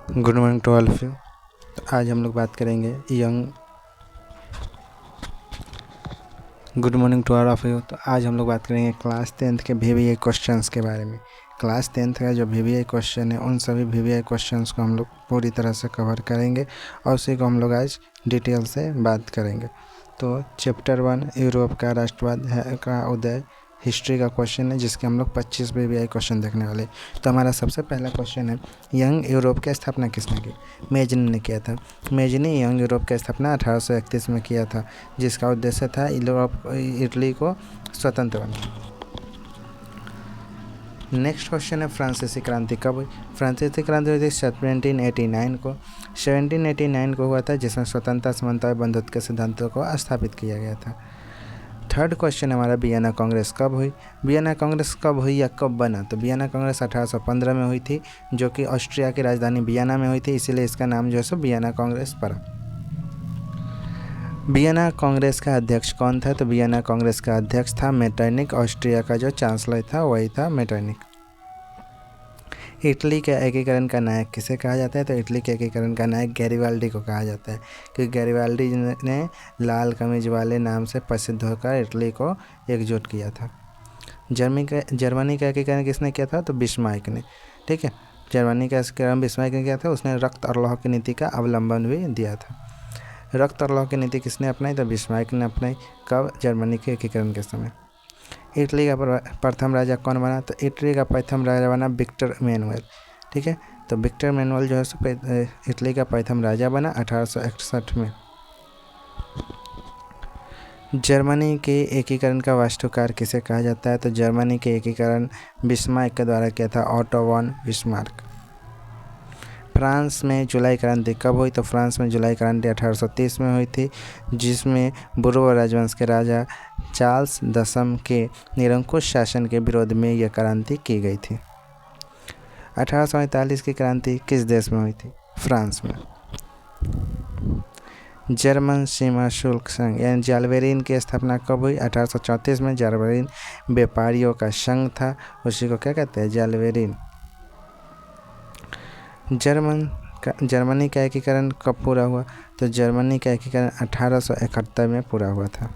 Good morning to all of you. तो आज हम लोग बात करेंगे good morning to all of you. तो आज हम लोग बात करेंगे क्लास 10th के VBA क्वेश्चंस के बारे में। क्लास 10th का जो VBA क्वेश्चन है उन सभी VBA क्वेश्चंस को हम लोग पूरी तरह से कवर करेंगे और उसी को हम लोग आज डिटेल से बात करेंगे। तो चैप्टर 1 यूरोप का राष्ट्रवाद है का उदय हिस्ट्री का क्वेश्चन है, जिसके हम लोग 25 VBA क्वेश्चन देखने वाले। तो हमारा सबसे पहला क्वेश्चन है, यंग यूरोप की स्थापना किसने की? मेजनी ने किया था। मेजनी यंग यूरोप की स्थापना 1831 में किया था, जिसका उद्देश्य था इटली को स्वतंत्र बनाना। नेक्स्ट क्वेश्चन है, फ्रांसीसी क्रांति कब हुई? फ्रांसीसी क्रांति हुई थी 1789 को। 1789 को हुआ था, जिसमें स्वतंत्रता, समानता और बंधुत्व के सिद्धांतों को स्थापित किया गया था। थर्ड क्वेश्चन हमारा, वियना कांग्रेस कब हुई? वियना कांग्रेस कब हुई या कब बना? तो वियना कांग्रेस 1815 में हुई थी, जो कि ऑस्ट्रिया की राजधानी वियना में हुई थी, इसीलिए इसका नाम जो है सो वियना कांग्रेस पड़ा। वियना कांग्रेस का अध्यक्ष कौन था? तो वियना कांग्रेस का अध्यक्ष था मेटरनिक। ऑस्ट्रिया का जो चांसलर था वही था मेटरनिक। इटली के एकीकरण का नायक किसे कहा जाता है? तो इटली के एकीकरण का नायक गैरिबाल्डी को कहा जाता है, क्योंकि गैरिबाल्डी ने लाल कमीज वाले नाम से प्रसिद्ध होकर इटली को एकजुट किया था। जर्मनी का एकीकरण किसने किया था? तो बिस्मार्क ने। ठीक है, जर्मनी का एकीकरण बिस्मार्क ने किया था। उसने रक्त और लौह की नीति का अवलंबन भी दिया था। रक्त और लौह की नीति किसने अपनाई? तो बिस्मार्क ने अपनाई। कब? जर्मनी के एकीकरण के समय। इटली का प्रथम राजा कौन बना? तो इटली का प्रथम राजा बना विक्टर मैनुअल। ठीक है, तो विक्टर मैनुअल जो है इटली का प्रथम राजा बना 1861 में। जर्मनी के एकीकरण का वास्तुकार किसे कहा जाता है? तो जर्मनी के एकीकरण बिस्मार्क के द्वारा किया था, ऑटो वॉन बिस्मार्क। फ्रांस में जुलाई क्रांति कब हुई? तो फ्रांस में जुलाई क्रांति 1830 में हुई थी, जिसमें बुर्बो राजवंश के राजा चार्ल्स दसम के निरंकुश शासन के विरोध में यह क्रांति की गई थी। 1848 की क्रांति किस देश में हुई थी? फ्रांस में। जर्मन सीमा शुल्क संघ यानी जालबेरिन की स्थापना कब हुई? 1834 में। जालबेरिन व्यापारियों का संघ था, उसी को क्या कहते हैं? जालबेरिन। जर्मनी का एकीकरण कब पूरा हुआ? तो जर्मनी का एकीकरण 1871 में पूरा हुआ था।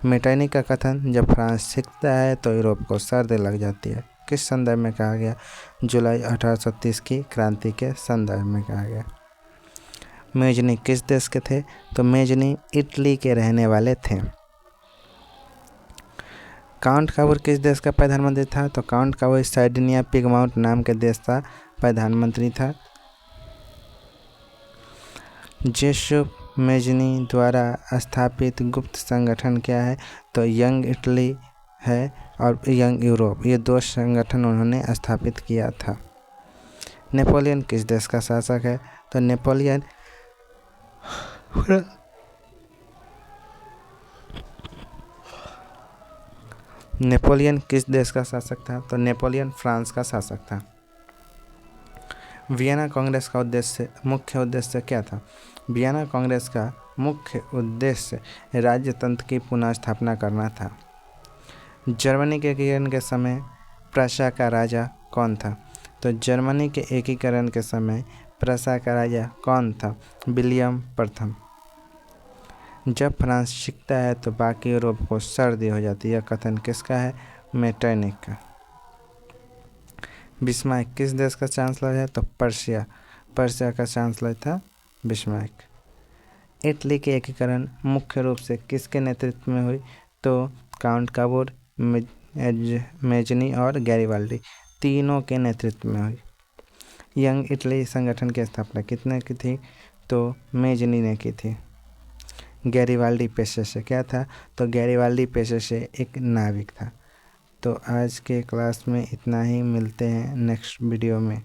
मेटरनिक का कथन, जब फ्रांस सीखता है तो यूरोप को सर्दी लग जाती है, किस संदर्भ में कहा गया? जुलाई 1830 की क्रांति के संदर्भ में कहा गया। मेजनी किस देश के थे? तो मेजनी इटली के रहने वाले थे। काउंट काबूर किस देश का प्रधानमंत्री था? तो काउंट काबूर सार्डिनिया पिगमाउंट नाम के देश का प्रधानमंत्री था। जेसुप मेजनी द्वारा स्थापित गुप्त संगठन क्या है? तो यंग इटली है और यंग यूरोप, ये दो संगठन उन्होंने स्थापित किया था। नेपोलियन किस देश का शासक है? तो नेपोलियन किस देश का शासक था? तो नेपोलियन फ्रांस का शासक था। वियना कांग्रेस का मुख्य उद्देश्य क्या था? वियना कांग्रेस का मुख्य उद्देश्य राजतंत्र की पुनः स्थापना करना था। जर्मनी के एकीकरण के समय प्रशा का राजा कौन था? तो जर्मनी के एकीकरण के समय प्रशा का राजा कौन था? विलियम प्रथम। जब फ्रांस सीखता है तो बाकी यूरोप को सर्दी हो जाती है, यह कथन किसका है? मेटरनिक का। बिस्मार्क किस देश का चांसलर है? तो पर्शिया का चांसलर था बिस्मार्क। इटली के एकीकरण मुख्य रूप से किसके नेतृत्व में हुई? तो काउंट काबूर, मेजनी और गैरिबाल्डी तीनों के नेतृत्व में हुई। यंग इटली संगठन की स्थापना कितने की थी? तो मेजनी ने की थी। गैरिबाल्डी पेशे से क्या था? तो गैरिबाल्डी पेशे से एक नाविक था। तो आज के क्लास में इतना ही, मिलते हैं नेक्स्ट वीडियो में।